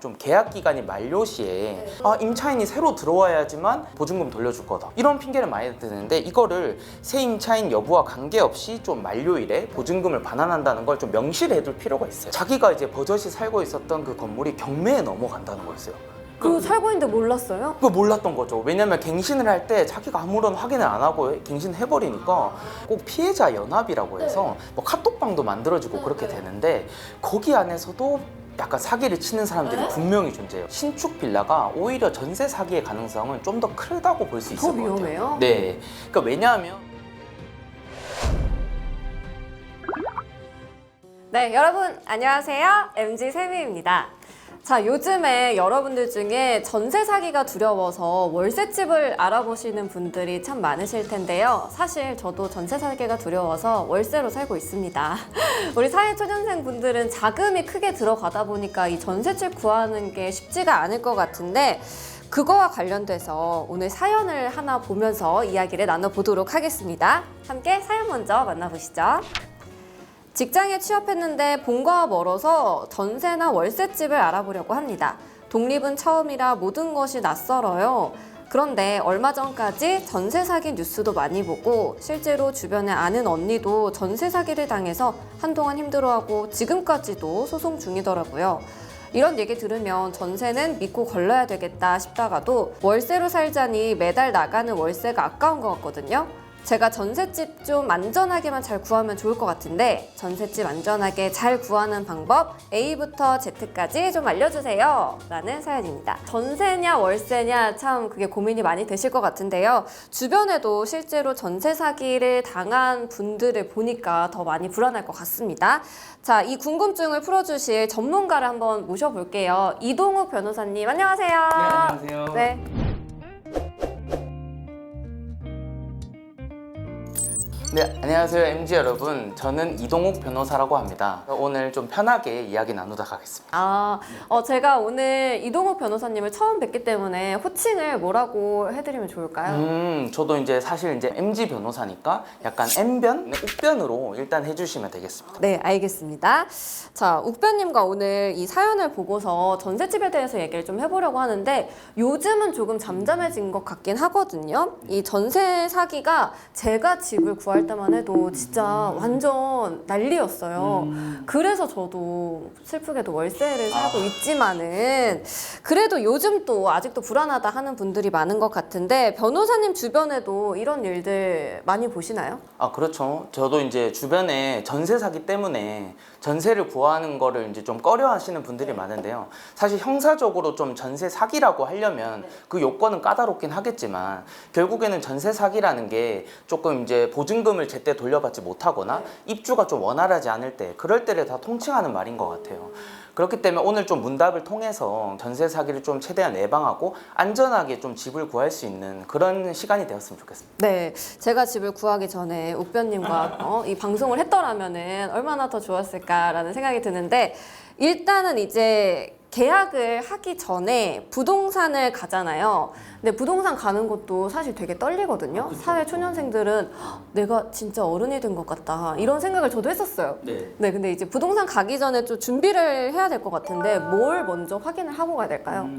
좀 계약 기간이 만료 시에 임차인이 새로 들어와야지만 보증금 돌려줄 거다 이런 핑계를 많이 드는데, 이거를 새 임차인 여부와 관계없이 좀 만료일에 보증금을 반환한다는 걸 좀 명시를 해둘 필요가 있어요. 자기가 이제 버젓이 살고 있었던 그 건물이 경매에 넘어간다는 거였어요. 그거 살고 있는데 몰랐어요? 그거 몰랐던 거죠. 왜냐면 갱신을 할 때 자기가 아무런 확인을 안 하고 갱신해버리니까 꼭 피해자 연합이라고 해서 뭐 카톡방도 만들어지고 그렇게 되는데, 거기 안에서도 약간 사기를 치는 사람들이 분명히 존재해요. 신축 빌라가 오히려 전세 사기의 가능성은 좀 더 크다고 볼 수 있을 것 같아요. 더 위험해요? 네. 그러니까 왜냐하면 네, 여러분 안녕하세요. MG 세미입니다. 자, 요즘에 여러분들 중에 전세 사기가 두려워서 월세집을 알아보시는 분들이 참 많으실 텐데요. 사실 저도 전세 사기가 두려워서 월세로 살고 있습니다. 우리 사회초년생 분들은 자금이 크게 들어가다 보니까 이 전세집 구하는 게 쉽지가 않을 것 같은데, 그거와 관련돼서 오늘 사연을 하나 보면서 이야기를 나눠보도록 하겠습니다. 함께 사연 먼저 만나보시죠. 직장에 취업했는데 본가와 멀어서 전세나 월세집을 알아보려고 합니다. 독립은 처음이라 모든 것이 낯설어요. 그런데 얼마 전까지 전세 사기 뉴스도 많이 보고, 실제로 주변에 아는 언니도 전세 사기를 당해서 한동안 힘들어하고 지금까지도 소송 중이더라고요. 이런 얘기 들으면 전세는 믿고 걸러야 되겠다 싶다가도 월세로 살자니 매달 나가는 월세가 아까운 것 같거든요. 제가 전셋집 좀 안전하게만 잘 구하면 좋을 것 같은데, 전셋집 안전하게 잘 구하는 방법 A부터 Z까지 좀 알려주세요 라는 사연입니다. 전세냐 월세냐 참 그게 고민이 많이 되실 것 같은데요. 주변에도 실제로 전세 사기를 당한 분들을 보니까 더 많이 불안할 것 같습니다. 자, 이 궁금증을 풀어주실 전문가를 한번 모셔볼게요. 이동욱 변호사님, 안녕하세요. 네, 안녕하세요. 네. 네, 안녕하세요 MG 여러분. 저는 이동욱 변호사라고 합니다. 오늘 좀 편하게 이야기 나누다 가겠습니다. 제가 오늘 이동욱 변호사님을 처음 뵙기 때문에 호칭을 뭐라고 해드리면 좋을까요? 저도 이제 사실 이제 MG 변호사니까 약간 M변, 욱변으로 일단 해주시면 되겠습니다. 네, 알겠습니다. 자, 욱변님과 오늘 이 사연을 보고서 전셋집에 대해서 얘기를 좀 해보려고 하는데, 요즘은 조금 잠잠해진 것 같긴 하거든요. 이 전세 사기가 제가 집을 구할 때만 해도 진짜 완전 난리였어요. 그래서 저도 슬프게도 월세를 살고 있지만은, 그래도 요즘 또 아직도 불안하다 하는 분들이 많은 것 같은데, 변호사님 주변에도 이런 일들 많이 보시나요? 그렇죠. 저도 이제 주변에 전세 사기 때문에 전세를 구하는 거를 이제 좀 꺼려 하시는 분들이 많은데요. 사실 형사적으로 좀 전세 사기라고 하려면 그 요건은 까다롭긴 하겠지만, 결국에는 전세 사기라는 게 조금 이제 보증금을 제때 돌려받지 못하거나 입주가 좀 원활하지 않을 때, 그럴 때를 다 통칭하는 말인 것 같아요. 그렇기 때문에 오늘 좀 문답을 통해서 전세 사기를 좀 최대한 예방하고 안전하게 좀 집을 구할 수 있는 그런 시간이 되었으면 좋겠습니다. 네, 제가 집을 구하기 전에 욱변님과 이 방송을 했더라면은 얼마나 더 좋았을까라는 생각이 드는데, 일단은 이제 계약을 하기 전에 부동산을 가잖아요. 근데 부동산 가는 것도 사실 되게 떨리거든요. 사회 초년생들은 내가 진짜 어른이 된 것 같다 이런 생각을 저도 했었어요. 네, 근데 이제 부동산 가기 전에 좀 준비를 해야 될 것 같은데, 뭘 먼저 확인을 하고 가야 될까요?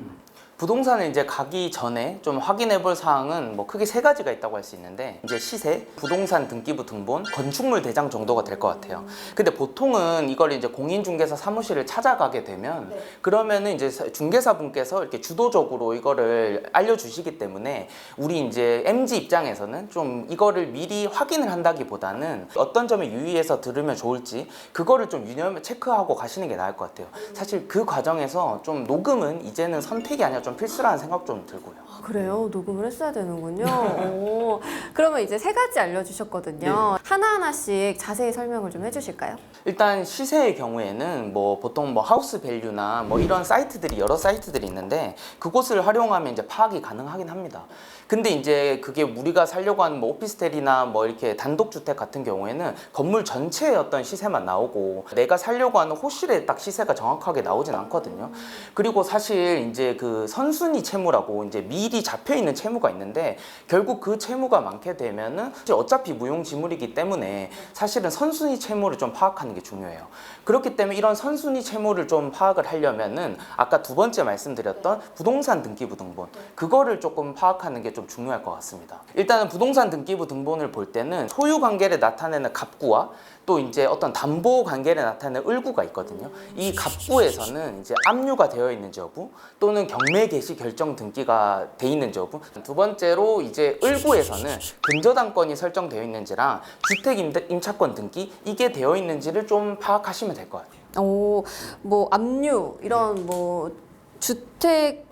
부동산을 이제 가기 전에 좀 확인해 볼 사항은 뭐 크게 세 가지가 있다고 할 수 있는데, 이제 시세, 부동산 등기부 등본, 건축물 대장 정도가 될 것 같아요. 근데 보통은 이걸 이제 공인중개사 사무실을 찾아가게 되면 그러면은 이제 중개사분께서 이렇게 주도적으로 이거를 알려주시기 때문에, 우리 이제 MG 입장에서는 좀 이거를 미리 확인을 한다기보다는 어떤 점에 유의해서 들으면 좋을지 그거를 좀 체크하고 가시는 게 나을 것 같아요. 사실 그 과정에서 좀 녹음은 이제는 선택이 아니라 좀 필수라는 생각 좀 들고요. 그래요? 녹음을 했어야 되는군요. 오, 그러면 이제 세 가지 알려주셨거든요. 하나하나씩 자세히 설명을 좀 해주실까요? 일단 시세의 경우에는 뭐 보통 뭐 하우스 밸류나 뭐 이런 사이트들이 여러 사이트들이 있는데, 그곳을 활용하면 이제 파악이 가능하긴 합니다. 근데 이제 그게 우리가 살려고 하는 뭐 오피스텔이나 뭐 이렇게 단독주택 같은 경우에는 건물 전체의 어떤 시세만 나오고, 내가 살려고 하는 호실의 딱 시세가 정확하게 나오진 않거든요. 그리고 사실 이제 그 선순위 채무라고 이제 미리 잡혀 있는 채무가 있는데, 결국 그 채무가 많게 되면은 어차피 무용지물이기 때문에 사실은 선순위 채무를 좀 파악하는 게 중요해요. 그렇기 때문에 이런 선순위 채무를 좀 파악을 하려면은 보면은 아까 두 번째 말씀드렸던 부동산 등기부 등본 그거를 조금 파악하는 게 좀 중요할 것 같습니다. 일단은 부동산 등기부 등본을 볼 때는 소유 관계를 나타내는 갑구와 또 이제 어떤 담보 관계를 나타내는 을구가 있거든요. 이 갑구에서는 이제 압류가 되어 있는지 여부 또는 경매 개시 결정 등기가 돼 있는지 여부. 두 번째로 이제 을구에서는 근저당권이 설정되어 있는지랑 주택 임차권 등기 이게 되어 있는지를 좀 파악하시면 될 것 같아요. 오, 뭐 압류 이런 뭐 주택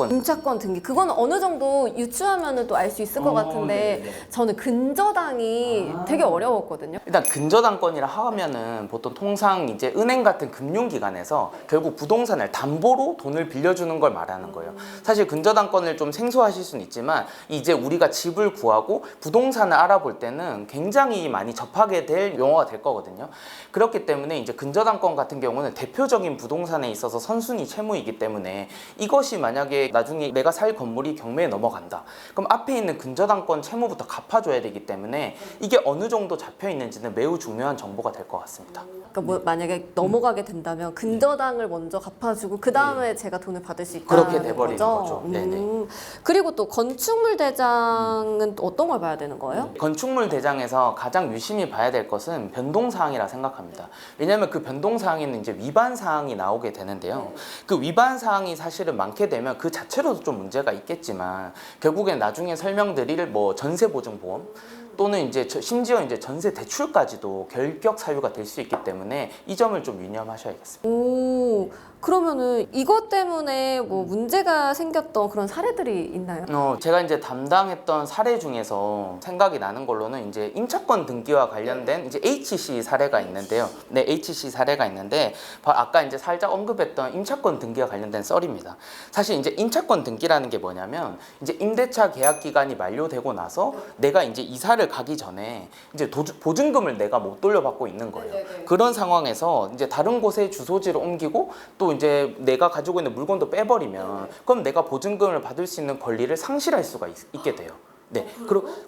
임차권 등기 그건 어느 정도 유추하면은 또 알 수 있을 것 같은데 네네. 저는 근저당이 되게 어려웠거든요. 일단 근저당권이라 하면은 보통 통상 이제 은행 같은 금융기관에서 결국 부동산을 담보로 돈을 빌려주는 걸 말하는 거예요. 사실 근저당권을 좀 생소하실 수는 있지만 이제 우리가 집을 구하고 부동산을 알아볼 때는 굉장히 많이 접하게 될 용어가 될 거거든요. 그렇기 때문에 이제 근저당권 같은 경우는 대표적인 부동산에 있어서 선순위 채무이기 때문에 이것이 만약에 나중에 내가 살 건물이 경매에 넘어간다. 그럼 앞에 있는 근저당권 채무부터 갚아줘야 되기 때문에 이게 어느 정도 잡혀 있는지는 매우 중요한 정보가 될 것 같습니다. 그러니까 뭐 만약에 넘어가게 된다면 근저당을 먼저 갚아주고 그 다음에 제가 돈을 받을 수 있다. 그렇게 돼버리는 거죠. 네네. 그리고 또 건축물 대장은 또 어떤 걸 봐야 되는 거예요? 건축물 대장에서 가장 유심히 봐야 될 것은 변동사항이라 생각합니다. 왜냐하면 그 변동사항에는 이제 위반사항이 나오게 되는데요. 그 위반사항이 사실은 많게 되면 그 자체로도 좀 문제가 있겠지만 결국엔 나중에 설명드릴 뭐 전세보증보험 또는 이제 심지어 이제 전세 대출까지도 결격 사유가 될 수 있기 때문에 이 점을 좀 유념하셔야겠습니다. 오, 그러면은 이것 때문에 뭐 문제가 생겼던 그런 사례들이 있나요? 제가 이제 담당했던 사례 중에서 생각이 나는 걸로는 이제 임차권 등기와 관련된 이제 HC 사례가 있는데요. 네, HC 사례가 있는데 아까 이제 살짝 언급했던 임차권 등기와 관련된 썰입니다. 사실 이제 임차권 등기라는 게 뭐냐면 이제 임대차 계약 기간이 만료되고 나서 내가 이제 이사를 가기 전에 이제 보증금을 내가 못 돌려받고 있는 거예요. 그런 상황에서 이제 다른 곳에 주소지를 옮기고 또 이제 내가 가지고 있는 물건도 빼버리면 그럼 내가 보증금을 받을 수 있는 권리를 상실할 수가 있게 돼요. 네,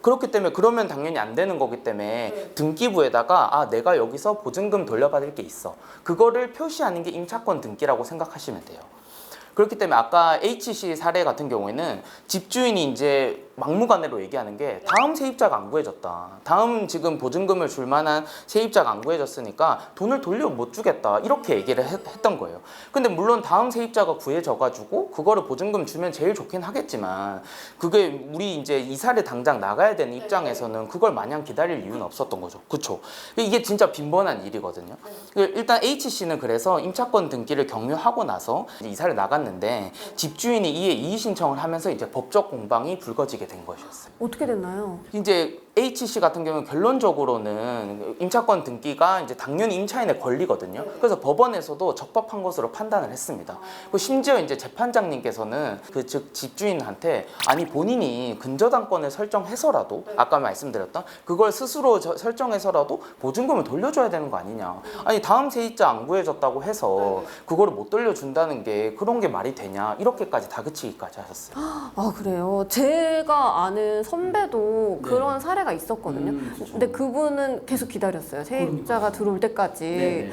그렇기 때문에 그러면 당연히 안 되는 거기 때문에 등기부에다가 아 내가 여기서 보증금 돌려받을 게 있어. 그거를 표시하는 게 임차권 등기라고 생각하시면 돼요. 그렇기 때문에 아까 HC 사례 같은 경우에는 집주인이 이제 막무가내로 얘기하는 게 다음 세입자가 안 구해졌다. 다음 지금 보증금을 줄 만한 세입자가 안 구해졌으니까 돈을 돌려 못 주겠다. 이렇게 얘기를 했던 거예요. 근데 물론 다음 세입자가 구해져가지고 그거를 보증금 주면 제일 좋긴 하겠지만 그게 우리 이제 이사를 당장 나가야 되는 입장에서는 그걸 마냥 기다릴 이유는 없었던 거죠. 그쵸? 이게 진짜 빈번한 일이거든요. 일단 HC는 그래서 임차권 등기를 격려하고 나서 이제 이사를 나갔는데 집주인이 이에 이의 신청을 하면서 이제 법적 공방이 불거지게 된 것이었어요. 어떻게 됐나요? 이제 HC 같은 경우는 결론적으로는 임차권 등기가 이제 당연히 임차인의 권리거든요. 그래서 법원에서도 적법한 것으로 판단을 했습니다. 그리고 심지어 이제 재판장님께서는 그 즉 집주인한테 아니 본인이 근저당권을 설정해서라도 아까 말씀드렸던 그걸 스스로 설정해서라도 보증금을 돌려줘야 되는 거 아니냐. 아니 다음 세입자 안 구해졌다고 해서 그거를 못 돌려준다는 게 그런 게 말이 되냐. 이렇게까지 다그치기까지 하셨어요. 아 그래요? 제가 아는 선배도 그런 사례가 있었거든요. 근데 그분은 계속 기다렸어요. 세입자가 들어올 때까지.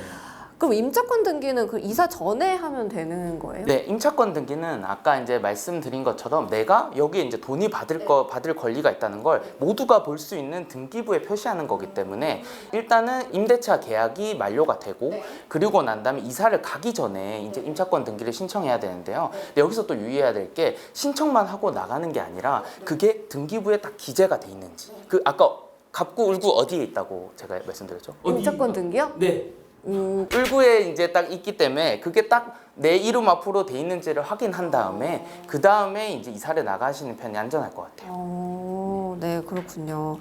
그럼 임차권 등기는 그 이사 전에 하면 되는 거예요? 네, 임차권 등기는 아까 이제 말씀드린 것처럼 내가 여기에 이제 돈이 받을 권리가 있다는 걸 모두가 볼 수 있는 등기부에 표시하는 거기 때문에 일단은 임대차 계약이 만료가 되고 그리고 난 다음에 이사를 가기 전에 이제 임차권 등기를 신청해야 되는데요. 근데 여기서 또 유의해야 될 게 신청만 하고 나가는 게 아니라 그게 등기부에 딱 기재가 돼 있는지. 그 아까 갑구, 을구 어디에 있다고 제가 말씀드렸죠? 임차권 등기요? 네. 을구에 이제 딱 있기 때문에 그게 딱 내 이름 앞으로 돼 있는지를 확인한 다음에 그 다음에 이제 이사를 나가시는 편이 안전할 것 같아요. 네, 그렇군요.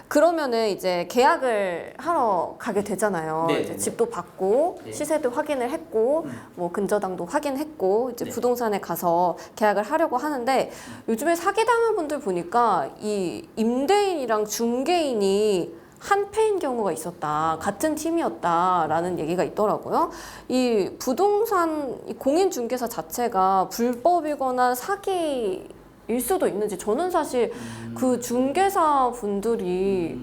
그러면은 이제 계약을 하러 가게 되잖아요. 네, 이제 네. 집도 받고 네. 시세도 확인을 했고 뭐 근저당도 확인했고 이제 네. 부동산에 가서 계약을 하려고 하는데 요즘에 사기당한 분들 보니까 이 임대인이랑 중개인이 한패인 경우가 있었다. 같은 팀이었다라는 얘기가 있더라고요. 이 부동산 이 공인중개사 자체가 불법이거나 사기일 수도 있는지 저는 사실 그 중개사 분들이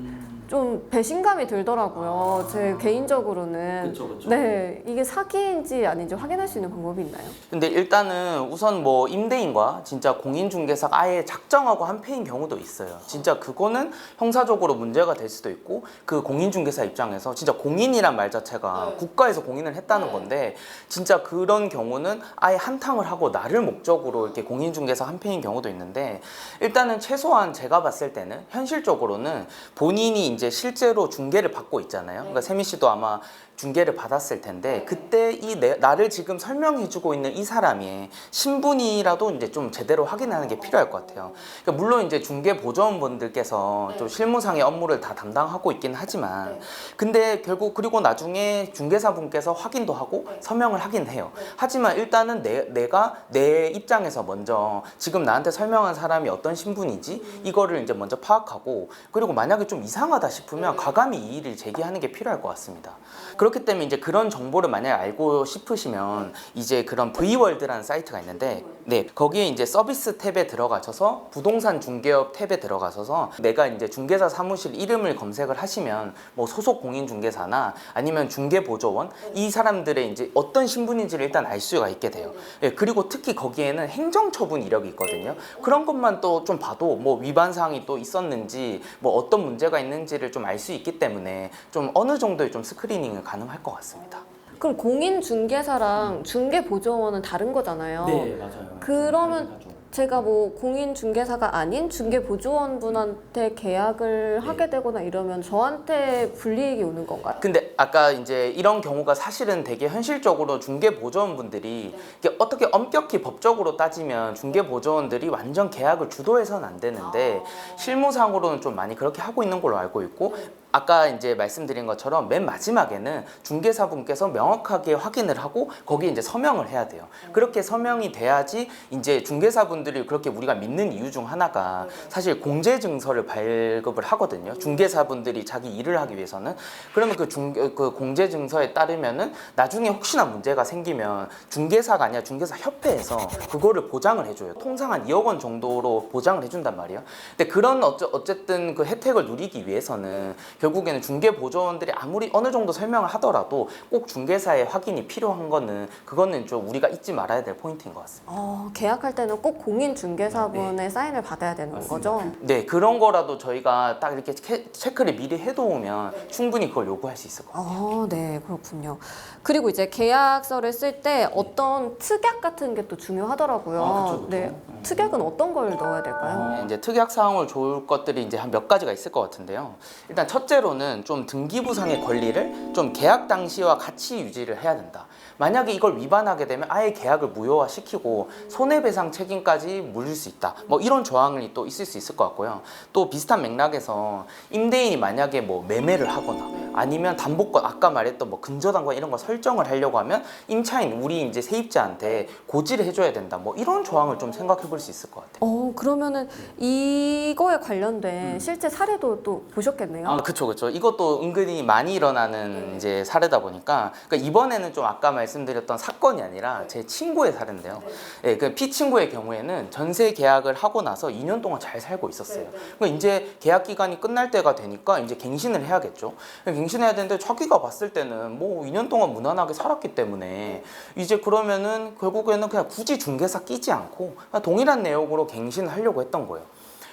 좀 배신감이 들더라고요. 제 개인적으로는. 그쵸. 네, 이게 사기인지 아닌지 확인할 수 있는 방법이 있나요? 근데 일단은 우선 뭐 임대인과 진짜 공인중개사가 아예 작정하고 한패인 경우도 있어요. 진짜 그거는 형사적으로 문제가 될 수도 있고, 그 공인중개사 입장에서 진짜 공인이란 말 자체가 국가에서 공인을 했다는 건데, 진짜 그런 경우는 아예 한탕을 하고 나를 목적으로 이렇게 공인중개사 한패인 경우도 있는데, 일단은 최소한 제가 봤을 때는 현실적으로는 본인이 이제 실제로 중개를 받고 있잖아요. 그러니까 세미 씨도 아마 중개를 받았을 텐데, 그때 나를 지금 설명해주고 있는 이 사람의 신분이라도 이제 좀 제대로 확인하는 게 필요할 것 같아요. 그러니까 물론 이제 중개 보조원분들께서 좀 실무상의 업무를 다 담당하고 있긴 하지만, 근데 결국 그리고 나중에 중개사분께서 확인도 하고 서명을 하긴 해요. 하지만 일단은 내가 내 입장에서 먼저 지금 나한테 설명한 사람이 어떤 신분이지 이거를 이제 먼저 파악하고, 그리고 만약에 좀 이상하다 싶으면 과감히 이의를 제기하는 게 필요할 것 같습니다. 그렇기 때문에 이제 그런 정보를 만약에 알고 싶으시면 이제 그런 V월드라는 사이트가 있는데, 네, 거기에 이제 서비스 탭에 들어가셔서 부동산 중개업 탭에 들어가셔서 내가 이제 중개사 사무실 이름을 검색을 하시면 뭐 소속 공인중개사나 아니면 중개보조원, 이 사람들의 이제 어떤 신분인지를 일단 알 수가 있게 돼요. 예, 그리고 특히 거기에는 행정처분 이력이 있거든요. 그런 것만 또 좀 봐도 뭐 위반 사항이 또 있었는지 뭐 어떤 문제가 있는지를 좀 알 수 있기 때문에 좀 어느 정도의 좀 스크리닝은 가능할 것 같습니다. 그럼 공인중개사랑 중개보조원은 다른 거잖아요. 맞아요. 그러면 제가 뭐 공인중개사가 아닌 중개보조원분한테 계약을 하게 되거나 이러면 저한테 불이익이 오는 건가요? 근데 아까 이제 이런 경우가 사실은 되게 현실적으로 중개보조원분들이 이게 어떻게 엄격히 법적으로 따지면 중개보조원들이 완전 계약을 주도해서는 안 되는데, 실무상으로는 좀 많이 그렇게 하고 있는 걸로 알고 있고, 아까 이제 말씀드린 것처럼 맨 마지막에는 중개사분께서 명확하게 확인을 하고 거기에 이제 서명을 해야 돼요. 그렇게 서명이 돼야지 이제 중개사분들이 그렇게 우리가 믿는 이유 중 하나가 사실 공제증서를 발급을 하거든요. 중개사분들이 자기 일을 하기 위해서는. 그러면 그 공제증서에 따르면은 나중에 혹시나 문제가 생기면 중개사가 아니라 중개사협회에서 그거를 보장을 해줘요. 통상 한 2억 원 정도로 보장을 해준단 말이에요. 근데 그런 어쨌든 그 혜택을 누리기 위해서는 결국에는 중개보조원들이 아무리 어느 정도 설명을 하더라도 꼭 중개사의 확인이 필요한 거는, 그거는 좀 우리가 잊지 말아야 될 포인트인 것 같습니다. 계약할 때는 꼭 공인중개사분의 사인을 받아야 되는 거죠? 네, 그런 거라도 저희가 딱 이렇게 체크를 미리 해놓으면 충분히 그걸 요구할 수 있을 것 같아요. 네, 그렇군요. 그리고 이제 계약서를 쓸 때 어떤 특약 같은 게 또 중요하더라고요. 그쵸. 네, 특약은 어떤 걸 넣어야 될까요? 이제 특약 사항을 좋을 것들이 이제 한 몇 가지가 있을 것 같은데요. 일단 첫째로는 좀 등기부상의 권리를 좀 계약 당시와 같이 유지를 해야 된다. 만약에 이걸 위반하게 되면 아예 계약을 무효화시키고 손해배상 책임까지 물릴 수 있다. 뭐 이런 조항이 또 있을 수 있을 것 같고요. 또 비슷한 맥락에서 임대인이 만약에 뭐 매매를 하거나 아니면 담보권, 아까 말했던 뭐 근저당권 이런 거 설정을 하려고 하면 임차인, 우리 이제 세입자한테 고지를 해줘야 된다. 뭐 이런 조항을 좀 생각해 볼 수 있을 것 같아요. 그러면은 이거에 관련된 실제 사례도 또 보셨겠네요. 그쵸. 이것도 은근히 많이 일어나는 이제 사례다 보니까, 그러니까 이번에는 좀 아까 말씀드렸던 사건이 아니라 제 친구의 사례인데요. 예, 그 피친구의 경우에는 전세 계약을 하고 나서 2년 동안 잘 살고 있었어요. 그러니까 이제 계약 기간이 끝날 때가 되니까 이제 갱신을 해야겠죠. 갱신해야 되는데 자기가 봤을 때는 뭐 2년 동안 무난하게 살았기 때문에 이제 그러면은 결국에는 그냥 굳이 중개사 끼지 않고 그냥 동일한 내용으로 갱신을 하려고 했던 거예요.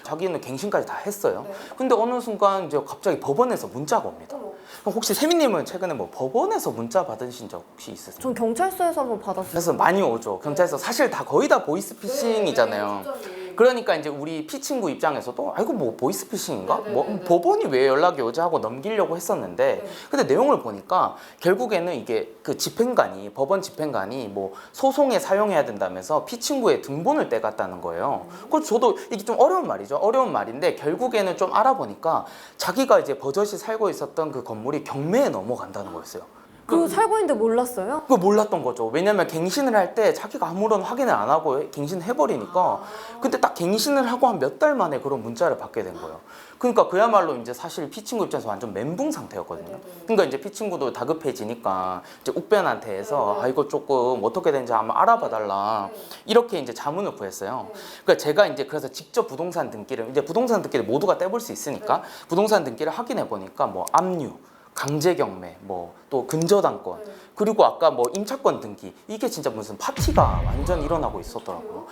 자기는 갱신까지 다 했어요. 근데 어느 순간 이제 갑자기 법원에서 문자가 옵니다. 혹시 세미님은 최근에 뭐 법원에서 문자 받으신 적 혹시 있으세요? 전 경찰서에서 한번 받았어요. 그래서 많이 오죠. 경찰서 사실 다 거의 다 보이스피싱이잖아요. 그러니까 이제 우리 피친구 입장에서도 아이고 뭐 보이스피싱인가? 뭐 법원이 왜 연락이 오지 하고 넘기려고 했었는데, 근데 내용을 보니까 결국에는 이게 그 집행관이, 법원 집행관이 뭐 소송에 사용해야 된다면서 피친구의 등본을 떼갔다는 거예요. 그래서 저도 이게 좀 어려운 말이죠. 어려운 말인데 결국에는 좀 알아보니까 자기가 이제 버젓이 살고 있었던 그 건물이 경매에 넘어간다는 거였어요. 그거 살고 있는데 몰랐어요? 그거 몰랐던 거죠. 왜냐면 갱신을 할 때 자기가 아무런 확인을 안 하고 갱신을 해버리니까 근데 딱 갱신을 하고 한 몇 달 만에 그런 문자를 받게 된 거예요. 그러니까 그야말로 이제 사실 피친구 입장에서 완전 멘붕 상태였거든요. 그러니까 이제 피친구도 다급해지니까 이제 욱변한테 해서 아 이거 조금 어떻게 되는지 한번 알아봐 달라 이렇게 이제 자문을 구했어요. 그러니까 제가 이제 그래서 직접 부동산 등기를 이제 부동산 등기를 모두가 떼볼 수 있으니까 부동산 등기를 확인해 보니까 뭐 압류 강제 경매, 뭐 또 근저당권, 그리고 아까 뭐 임차권 등기 이게 진짜 무슨 파티가 완전 일어나고 있었더라고요.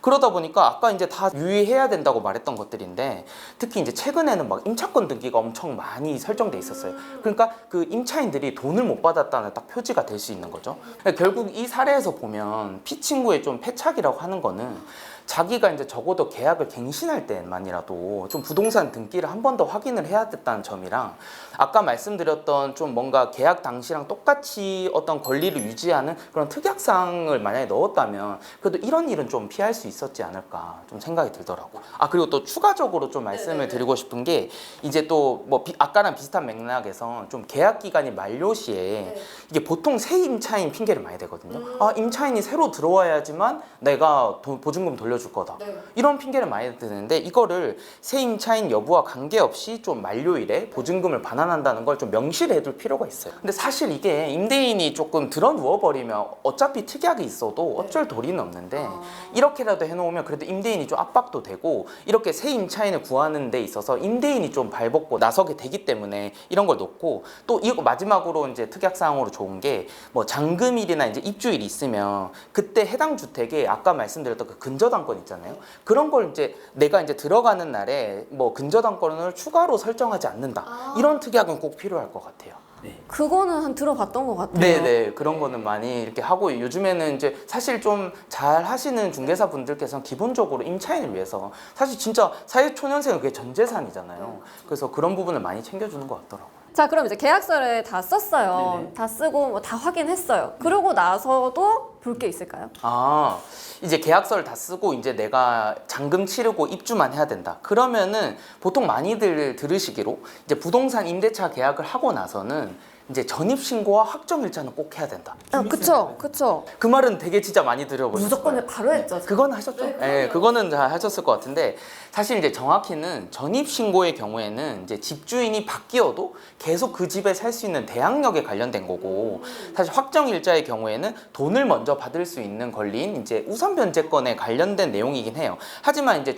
그러다 보니까 아까 이제 다 유의해야 된다고 말했던 것들인데 특히 이제 최근에는 막 임차권 등기가 엄청 많이 설정돼 있었어요. 그러니까 그 임차인들이 돈을 못 받았다는 딱 표지가 될 수 있는 거죠. 그러니까 결국 이 사례에서 보면 피친구의 좀 패착이라고 하는 거는 자기가 이제 적어도 계약을 갱신할 때만이라도 좀 부동산 등기를 한 번 더 확인을 해야 됐다는 점이랑 아까 말씀드렸던 좀 뭔가 계약 당시랑 똑같이 어떤 권리를 유지하는 그런 특약사항을 만약에 넣었다면 그래도 이런 일은 좀 피할 수 있었지 않을까 좀 생각이 들더라고요. 아 그리고 또 추가적으로 좀 말씀을 드리고 싶은 게 이제 또 뭐 아까랑 비슷한 맥락에서 좀 계약 기간이 만료 시에 이게 보통 새 임차인 핑계를 많이 대거든요. 아 임차인이 새로 들어와야지만 내가 보증금 돌려줄 거다. 이런 핑계를 많이 드는데 이거를 새 임차인 여부와 관계없이 좀 만료일에 보증금을 반환한다는 걸 좀 명시를 해둘 필요가 있어요. 근데 사실 이게 임대인이 조금 들어 누워버리면 어차피 특약이 있어도 어쩔 도리는 없는데 이렇게라도 해놓으면 그래도 임대인이 좀 압박도 되고 이렇게 새 임차인을 구하는 데 있어서 임대인이 좀 발벗고 나서게 되기 때문에 이런 걸 놓고 또 이거 마지막으로 이제 특약사항으로 좋은 게 뭐 잔금일이나 이제 입주일이 있으면 그때 해당 주택에 아까 말씀드렸던 그 근저당권 있잖아요. 그런 걸 이제 내가 이제 들어가는 날에 뭐 근저당권을 추가로 설정하지 않는다. 이런 특약은 꼭 필요할 것 같아요. 네. 그거는 한 들어봤던 것 같아요. 네네 그런 거는 많이 이렇게 하고 요즘에는 이제 사실 좀 잘 하시는 중개사 분들께서는 기본적으로 임차인을 위해서 사실 진짜 사회초년생은 그게 전 재산이잖아요. 그래서 그런 부분을 많이 챙겨주는 것 같더라고요. 자, 그럼 이제 계약서를 다 썼어요. 네네. 다 쓰고 뭐 다 확인했어요. 그러고 나서도 볼 게 있을까요? 아, 이제 계약서를 다 쓰고 이제 내가 잔금 치르고 입주만 해야 된다. 그러면은 보통 많이들 들으시기로 이제 부동산 임대차 계약을 하고 나서는 이제 전입신고와 확정일자는 꼭 해야 된다. 그쵸, 그쵸. 그 말은 되게 진짜 많이 들어보셨어요. 무조건 바로 했죠. 그건 하셨죠? 네, 그거는 다 하셨을 것 같은데 사실 이제 정확히는 전입신고의 경우에는 이제 집주인이 바뀌어도 계속 그 집에 살 수 있는 대항력에 관련된 거고 사실 확정일자의 경우에는 돈을 먼저 받을 수 있는 권리인 이제 우선변제권에 관련된 내용이긴 해요. 하지만 이제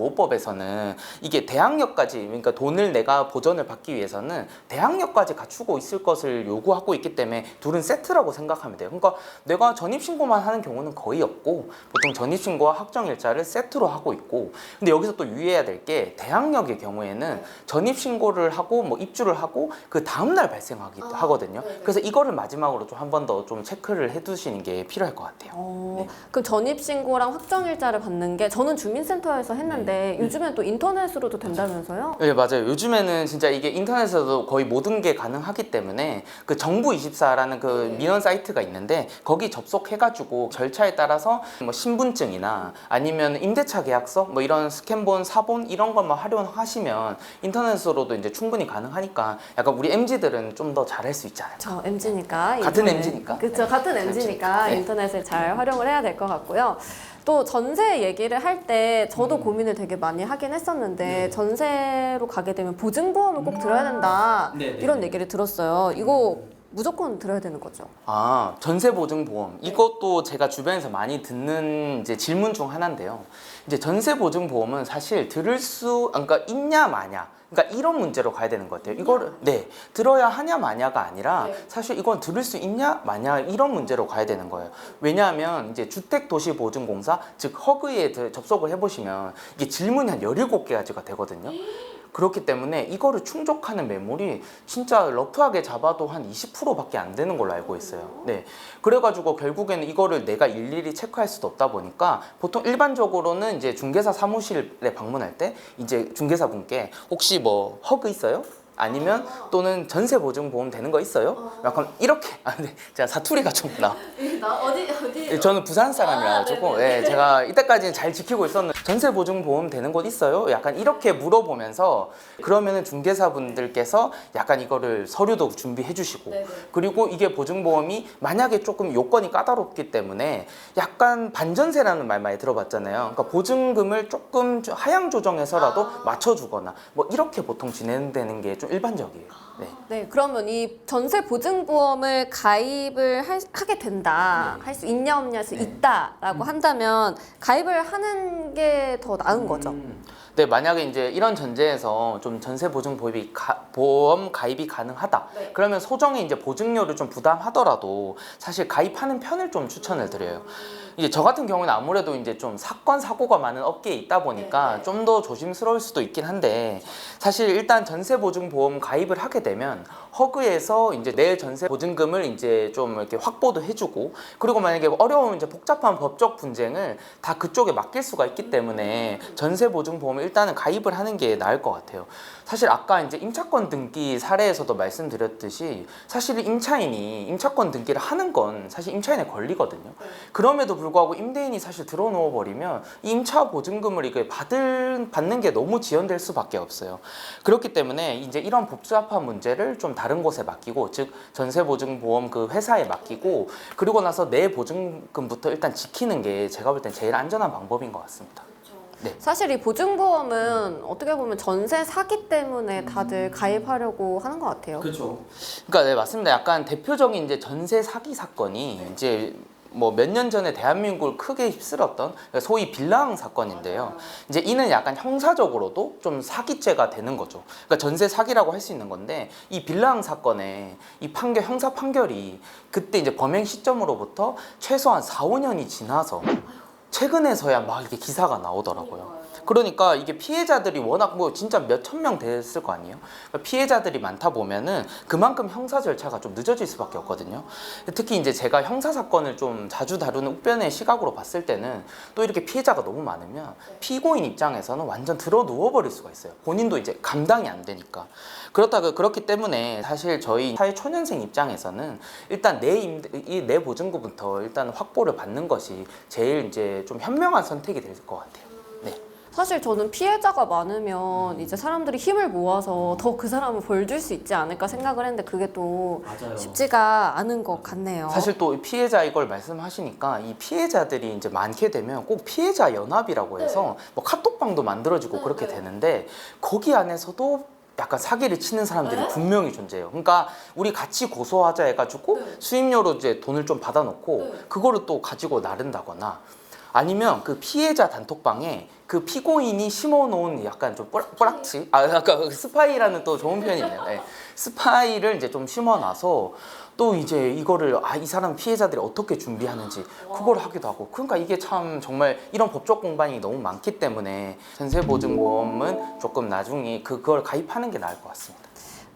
주택임대차보호법에서는 이게 대항력까지 그러니까 돈을 내가 보전을 받기 위해서는 대항력까지 갖추고 있을 것을 요구하고 있기 때문에 둘은 세트라고 생각하면 돼요. 그러니까 내가 전입신고만 하는 경우는 거의 없고 보통 전입신고와 확정일자를 세트로 하고 있고 근데 여기서 또 유의해야 될 게 대항력의 경우에는 전입신고를 하고 뭐 입주를 하고 그 다음날 발생하거든요. 그래서 이거를 마지막으로 좀 한 번 더 좀 체크를 해두시는 게 필요할 것 같아요. 네. 그럼 전입신고랑 확정일자를 받는 게 저는 주민센터에서 했는데 요즘엔 또 인터넷으로도 된다면서요? 네 맞아요. 요즘에는 진짜 이게 인터넷에서도 거의 모든 게 가능하기 때문에 그 정부24라는 그 민원 사이트가 있는데 거기 접속해가지고 절차에 따라서 뭐 신분증이나 아니면 임대차 계약서 뭐 이런 스캔본, 사본 이런 것만 활용하시면 인터넷으로도 이제 충분히 가능하니까 약간 우리 MZ들은 좀 더 잘할 수 있잖아요. 저 MZ니까. 같은 MZ니까. 그렇죠. 같은 MZ니까 네. 인터넷을 잘 활용을 해야 될 것 같고요. 또 전세 얘기를 할 때 저도 고민을 되게 많이 하긴 했었는데 전세로 가게 되면 보증보험을 꼭 들어야 된다 이런 얘기를 들었어요. 이거 무조건 들어야 되는 거죠? 아, 전세보증보험. 이것도 제가 주변에서 많이 듣는 이제 질문 중 하나인데요. 이제 전세보증보험은 사실 그러니까 있냐 마냐. 그러니까 이런 문제로 가야 되는 것 같아요. 이거를 들어야 하냐 마냐가 아니라 사실 이건 들을 수 있냐 마냐 이런 문제로 가야 되는 거예요. 왜냐하면 이제 주택도시보증공사 즉 허그에 접속을 해보시면 이게 질문이 한 17개가지가 되거든요. 그렇기 때문에 이거를 충족하는 매물이 진짜 러프하게 잡아도 한 20%밖에 안 되는 걸로 알고 있어요. 네, 그래가지고 결국에는 이거를 내가 일일이 체크할 수도 없다 보니까 보통 일반적으로는 이제 중개사 사무실에 방문할 때 이제 중개사분께 혹시 뭐 허그 있어요? 아니면 또는 전세 보증 보험 되는 거 있어요? 약간 이렇게. 근데 제가 사투리가 좀 나. 어디? 저는 부산 사람이라 가지고 제가 이때까지는 잘 지키고 있었는데 전세 보증 보험 되는 곳 있어요? 약간 이렇게 물어보면서 그러면은 중개사분들께서 약간 이거를 서류도 준비해 주시고 그리고 이게 보증보험이 만약에 조금 요건이 까다롭기 때문에 약간 반전세라는 말 많이 들어봤잖아요. 그러니까 보증금을 조금 하향 조정해서라도 맞춰주거나 뭐 이렇게 보통 진행되는 게 좀 일반적이에요. 네, 그러면 이 전세 보증보험을 가입을 하게 된다, 할 수 있냐 없냐 할 수 있다라고 한다면 가입을 하는 게 더 나은 거죠. 네, 만약에 이제 이런 전제에서 좀 전세 보증 보험 가입이 가능하다. 그러면 소정의 이제 보증료를 좀 부담하더라도 사실 가입하는 편을 좀 추천을 드려요. 이제 저 같은 경우는 아무래도 이제 좀 사건 사고가 많은 업계에 있다 보니까 좀 더 조심스러울 수도 있긴 한데 사실 일단 전세 보증 보험 가입을 하게 되면 허그에서 이제 내 전세 보증금을 이제 좀 이렇게 확보도 해주고 그리고 만약에 어려운 이제 복잡한 법적 분쟁을 다 그쪽에 맡길 수가 있기 때문에 전세 보증 보험을 일단은 가입을 하는 게 나을 것 같아요. 사실 아까 이제 임차권 등기 사례에서도 말씀드렸듯이 사실 임차인이 임차권 등기를 하는 건 사실 임차인의 권리거든요. 그럼에도 불구하고 임대인이 사실 들어놓아 버리면 이 임차 보증금을 이게 받는 게 너무 지연될 수밖에 없어요. 그렇기 때문에 이제 이런 복잡한 문제를 좀 다른 곳에 맡기고 즉 전세보증보험 그 회사에 맡기고 그리고 나서 내 보증금부터 일단 지키는 게 제가 볼 땐 제일 안전한 방법인 것 같습니다. 네. 사실 이 보증보험은 어떻게 보면 전세 사기 때문에 다들 가입하려고 하는 것 같아요. 그렇죠. 그러니까 네, 맞습니다. 약간 대표적인 이제 전세 사기 사건이 이제 뭐 몇 년 전에 대한민국을 크게 휩쓸었던 소위 빌라왕 사건인데요. 이제 이는 약간 형사적으로도 좀 사기죄가 되는 거죠. 그러니까 전세 사기라고 할 수 있는 건데 이 빌라왕 사건의 이 형사 판결이 그때 이제 범행 시점으로부터 최소한 4, 5년이 지나서 최근에서야 막 이렇게 기사가 나오더라고요. 그러니까 이게 피해자들이 워낙 뭐 진짜 몇 천 명 됐을 거 아니에요. 그러니까 피해자들이 많다 보면은 그만큼 형사 절차가 좀 늦어질 수밖에 없거든요. 특히 이제 제가 형사 사건을 좀 자주 다루는 욱변의 시각으로 봤을 때는 또 이렇게 피해자가 너무 많으면 피고인 입장에서는 완전 들어 누워버릴 수가 있어요. 본인도 이제 감당이 안 되니까. 그렇기 때문에 사실 저희 사회 초년생 입장에서는 일단 내 보증금부터 일단 확보를 받는 것이 제일 이제 좀 현명한 선택이 될 것 같아요. 네. 사실 저는 피해자가 많으면 이제 사람들이 힘을 모아서 더 그 사람을 벌 줄 수 있지 않을까 생각을 했는데 그게 또 맞아요. 쉽지가 않은 것 같네요. 사실 또 피해자 이걸 말씀하시니까 이 피해자들이 이제 많게 되면 꼭 피해자 연합이라고 해서 뭐 카톡방도 만들어지고 그렇게 되는데 거기 안에서도 약간 사기를 치는 사람들이 분명히 존재해요. 그러니까 우리 같이 고소하자 해가지고 수임료로 이제 돈을 좀 받아놓고 그거를 또 가지고 나른다거나 아니면 그 피해자 단톡방에 그 피고인이 심어놓은 약간 좀 뿌락치? 아까 스파이라는 또 좋은 표현이 있네요. 네. 스파이를 이제 좀 심어놔서 또 이제 이거를 이 사람 피해자들이 어떻게 준비하는지 그걸 하기도 하고 그러니까 이게 참 정말 이런 법적 공방이 너무 많기 때문에 전세보증보험은 조금 나중에 그걸 가입하는 게 나을 것 같습니다.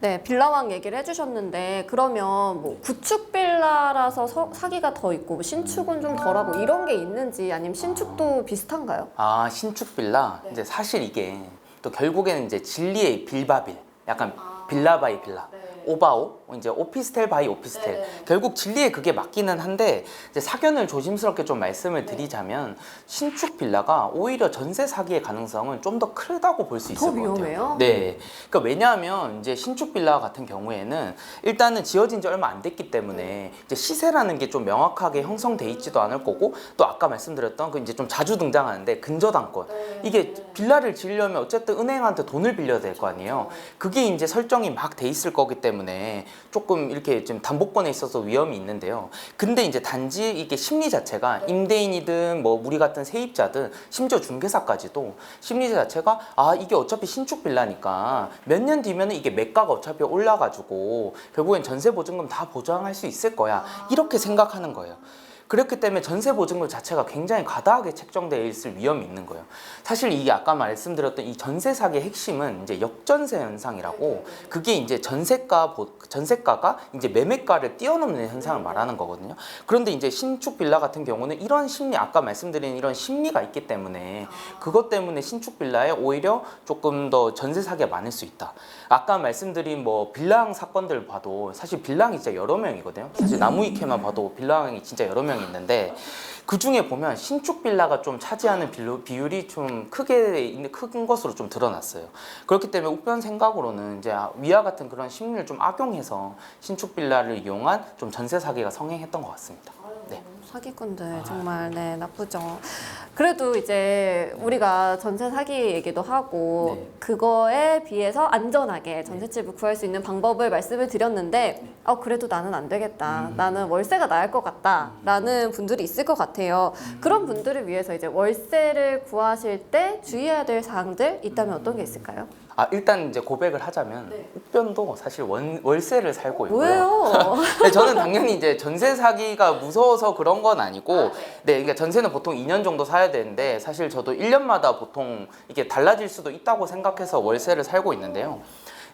네, 빌라왕 얘기를 해주셨는데 그러면 뭐 구축 빌라라서 사기가 더 있고 신축은 좀 덜하고 이런 게 있는지 아니면 신축도 비슷한가요? 신축 빌라 이제 사실 이게 또 결국에는 이제 진리의 빌바빌 약간 빌라 바이 빌라 오바오 이제 오피스텔 바이 오피스텔 결국 진리에 그게 맞기는 한데 이제 사견을 조심스럽게 좀 말씀을 드리자면 신축 빌라가 오히려 전세 사기의 가능성은 좀 더 크다고 볼 수 있을 것 같아요. 더 위험해요? 네. 그러니까 왜냐하면 이제 신축 빌라 같은 경우에는 일단은 지어진 지 얼마 안 됐기 때문에 이제 시세라는 게 좀 명확하게 형성돼 있지도 않을 거고 또 아까 말씀드렸던 그 이제 좀 자주 등장하는데 근저당권 이게 빌라를 지으려면 어쨌든 은행한테 돈을 빌려야 될 거 아니에요. 그게 이제 설정이 막 돼 있을 거기 때문에 조금 이렇게 지금 담보권에 있어서 위험이 있는데요. 근데 이제 단지 이게 심리 자체가 임대인이든 뭐 우리 같은 세입자든 심지어 중개사까지도 심리 자체가 이게 어차피 신축 빌라니까 몇 년 뒤면 이게 매가가 어차피 올라가지고 결국엔 전세 보증금 다 보장할 수 있을 거야 이렇게 생각하는 거예요. 그렇기 때문에 전세 보증금 자체가 굉장히 과다하게 책정되어 있을 위험이 있는 거예요. 사실 이게 아까 말씀드렸던 이 전세 사기의 핵심은 이제 역전세 현상이라고, 그게 이제 전세가가 이제 매매가를 뛰어넘는 현상을 말하는 거거든요. 그런데 이제 신축 빌라 같은 경우는 이런 심리, 아까 말씀드린 이런 심리가 있기 때문에 그것 때문에 신축 빌라에 오히려 조금 더 전세 사기가 많을 수 있다. 아까 말씀드린 뭐 빌라왕 사건들 봐도 사실 빌라왕이 진짜 여러 명이거든요. 사실 나무위키만 봐도 빌라왕이 진짜 여러 명 있는데, 그 중에 보면 신축 빌라가 좀 차지하는 비율이 좀 큰 것으로 좀 드러났어요. 그렇기 때문에 우편 생각으로는 이제 위와 같은 그런 심리를 좀 악용해서 신축 빌라를 이용한 좀 전세 사기가 성행했던 것 같습니다. 네. 사기꾼들 정말 네, 나쁘죠. 그래도 이제 우리가 전세 사기 얘기도 하고 네. 그거에 비해서 안전하게 전셋집을 구할 수 있는 방법을 말씀을 드렸는데 그래도 나는 안 되겠다. 나는 월세가 나을 것 같다. 라는 분들이 있을 것 같아요. 그런 분들을 위해서 이제 월세를 구하실 때 주의해야 될 사항들 있다면 어떤 게 있을까요? 일단 이제 고백을 하자면 우편도 사실 월세를 살고 있고요. 왜요? 네, 저는 당연히 이제 전세 사기가 무서워서 그런 건 아니고, 네, 그러니까 전세는 보통 2년 정도 사야 되는데 사실 저도 1년마다 보통 이게 달라질 수도 있다고 생각해서 월세를 살고 있는데요.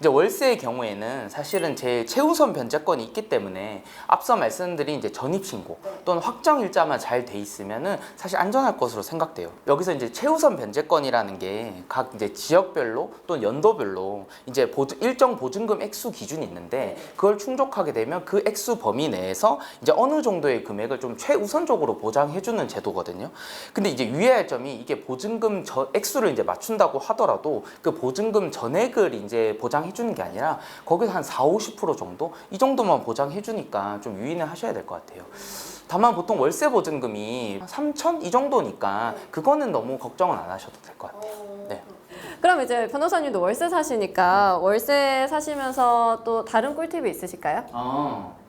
이제 월세의 경우에는 사실은 제 최우선 변제권이 있기 때문에 앞서 말씀드린 이제 전입신고 또는 확정일자만 잘 돼 있으면은 사실 안전할 것으로 생각돼요. 여기서 이제 최우선 변제권이라는 게 각 이제 지역별로 또는 연도별로 이제 일정 보증금 액수 기준이 있는데, 그걸 충족하게 되면 그 액수 범위 내에서 이제 어느 정도의 금액을 좀 최우선적으로 보장해주는 제도거든요. 근데 이제 유의할 점이, 이게 보증금 액수를 이제 맞춘다고 하더라도 그 보증금 전액을 이제 보장해 주는 게 아니라 거기서 한 40~50% 정도? 이 정도만 보장해 주니까 좀 유의는 하셔야 될 것 같아요. 다만 보통 월세 보증금이 3천? 이 정도니까 그거는 너무 걱정은 안 하셔도 될 것 같아요. 네. 그럼 이제 변호사님도 월세 사시니까 월세 사시면서 또 다른 꿀팁이 있으실까요?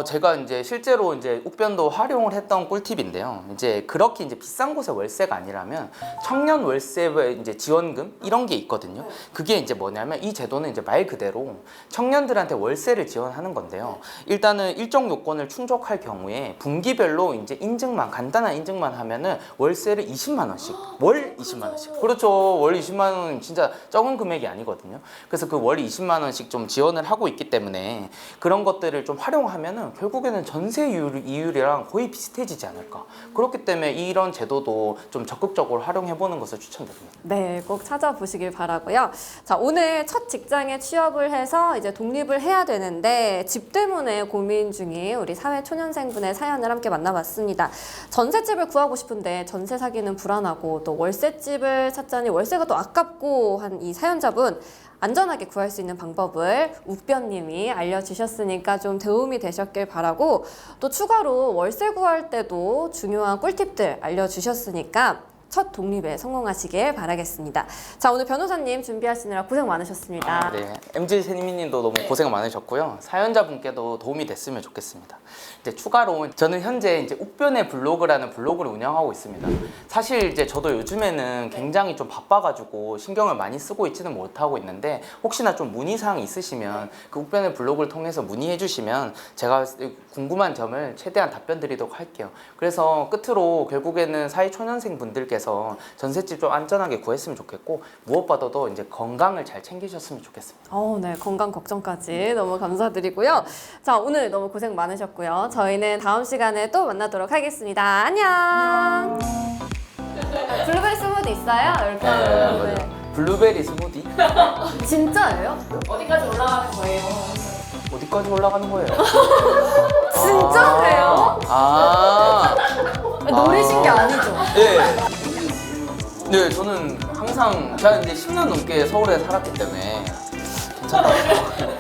제가 이제 실제로 이제 욱변도 활용을 했던 꿀팁인데요. 이제 그렇게 이제 비싼 곳의 월세가 아니라면 청년 월세 이제 지원금 이런 게 있거든요. 그게 이제 뭐냐면, 이 제도는 이제 말 그대로 청년들한테 월세를 지원하는 건데요. 일단은 일정 요건을 충족할 경우에 분기별로 이제 간단한 인증만 하면은 월세를 20만 원씩, 월 20만 원씩. 그렇죠. 월 20만 원은 진짜 적은 금액이 아니거든요. 그래서 그 월 20만 원씩 좀 지원을 하고 있기 때문에 그런 것들을 좀 활용하면은 결국에는 전세 이율이랑 거의 비슷해지지 않을까. 그렇기 때문에 이런 제도도 좀 적극적으로 활용해보는 것을 추천드립니다. 네, 꼭 찾아보시길 바라고요. 자, 오늘 첫 직장에 취업을 해서 이제 독립을 해야 되는데 집 때문에 고민 중인 우리 사회 초년생분의 사연을 함께 만나봤습니다. 전셋집을 구하고 싶은데 전세 사기는 불안하고 또 월세집을 찾자니 월세가 또 아깝고 한 이 사연자분, 안전하게 구할 수 있는 방법을 욱변님이 알려주셨으니까 좀 도움이 되셨길 바라고, 또 추가로 월세 구할 때도 중요한 꿀팁들 알려주셨으니까 첫 독립에 성공하시길 바라겠습니다. 자, 오늘 변호사님 준비하시느라 고생 많으셨습니다. 네, MG 세미님도 너무 고생 많으셨고요. 사연자분께도 도움이 됐으면 좋겠습니다. 이제 추가로 저는 현재 이제 욱변의 블로그라는 블로그를 운영하고 있습니다. 사실 이제 저도 요즘에는 굉장히 좀 바빠가지고 신경을 많이 쓰고 있지는 못하고 있는데, 혹시나 좀 문의사항이 있으시면 그 욱변의 블로그를 통해서 문의해 주시면 제가 궁금한 점을 최대한 답변 드리도록 할게요. 그래서 끝으로 결국에는 사회초년생 분들께서 전셋집 좀 안전하게 구했으면 좋겠고, 무엇보다도 이제 건강을 잘 챙기셨으면 좋겠습니다. 네, 건강 걱정까지 너무 감사드리고요. 자, 오늘 너무 고생 많으셨고요. 저희는 다음 시간에 또 만나도록 하겠습니다. 안녕. 블루베리 스무디 있어요? 이렇게. 맞아요. 블루베리 스무디? 진짜예요? 어디까지 올라가는 거예요? 어디까지 올라가는 거예요? 진짜예요? 노리신 게 아니죠? 네. 네, 저는 항상 제가 이제 10년 넘게 서울에 살았기 때문에 괜찮다고.